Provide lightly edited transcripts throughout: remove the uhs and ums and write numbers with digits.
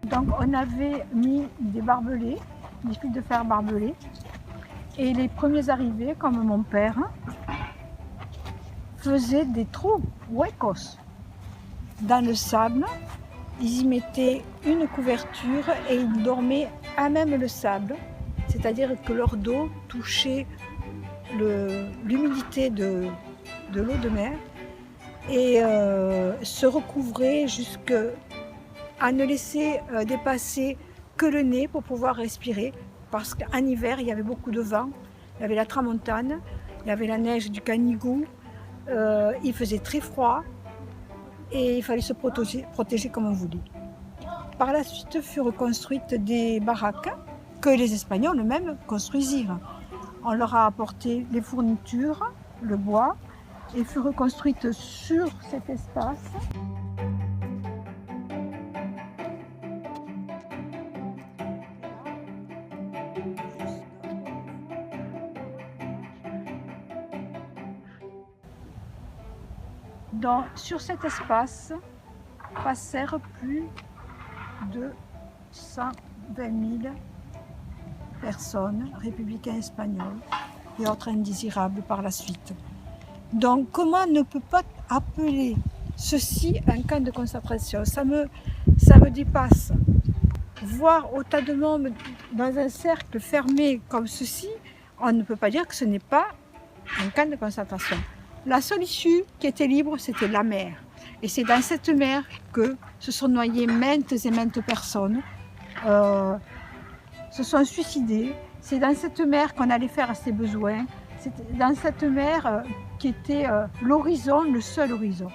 Donc on avait mis des barbelés, des fils de fer barbelés. Et les premiers arrivés, comme mon père, faisaient des trous, huecos, dans le sable. Ils y mettaient une couverture et ils dormaient à même le sable. C'est-à-dire que leur dos touchait l'humidité de l'eau de mer et se recouvrait jusqu'à ne laisser dépasser que le nez pour pouvoir respirer. Parce qu'en hiver, il y avait beaucoup de vent, il y avait la tramontane, il y avait la neige du Canigou, il faisait très froid et il fallait se protéger comme on voulait. Par la suite furent construites des baraques que les Espagnols eux-mêmes construisirent. On leur a apporté les fournitures, le bois, et furent construites sur cet espace. Donc, sur cet espace passèrent plus de 120 000 personnes, républicains espagnols et autres indésirables par la suite. Donc, comment ne peut pas appeler ceci un camp de concentration? Ça me dépasse. Voir autant de monde dans un cercle fermé comme ceci, on ne peut pas dire que ce n'est pas un camp de concentration. La seule issue qui était libre, c'était la mer. Et c'est dans cette mer que se sont noyées maintes et maintes personnes, se sont suicidées. C'est dans cette mer qu'on allait faire ses besoins. C'est dans cette mer qui était l'horizon, le seul horizon.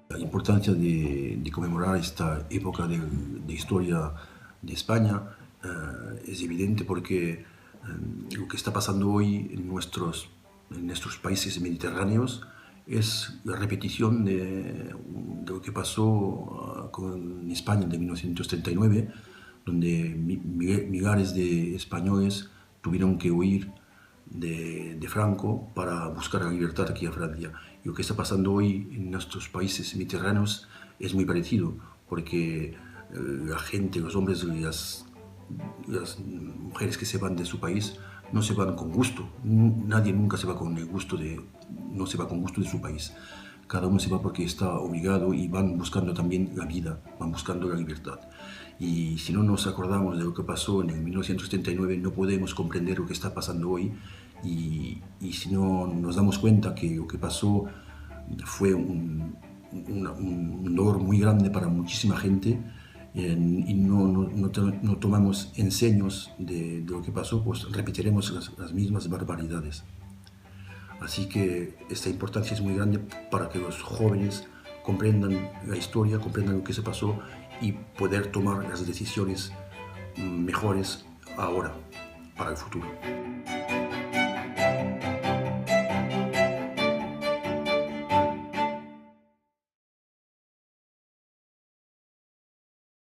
La importancia de conmemorar esta época de historia de España es evidente porque lo que está pasando hoy en nuestros países mediterráneos es la repetición de lo que pasó con España de 1939, donde millares de españoles tuvieron que huir de Franco para buscar la libertad aquí en Francia. Y lo que está pasando hoy en nuestros países mediterráneos es muy parecido, porque la gente, los hombres y las mujeres que se van de su país no se van con gusto. Nadie nunca se va con gusto de su país. Cada uno se va porque está obligado y van buscando también la vida, van buscando la libertad. Y si no nos acordamos de lo que pasó en el 1979, no podemos comprender lo que está pasando hoy. Y si no nos damos cuenta que lo que pasó fue un dolor muy grande para muchísima gente, y no tomamos enseños de lo que pasó, pues repetiremos las mismas barbaridades. Así que esta importancia es muy grande para que los jóvenes comprendan la historia, comprendan lo que se pasó y poder tomar las decisiones mejores ahora, para el futuro.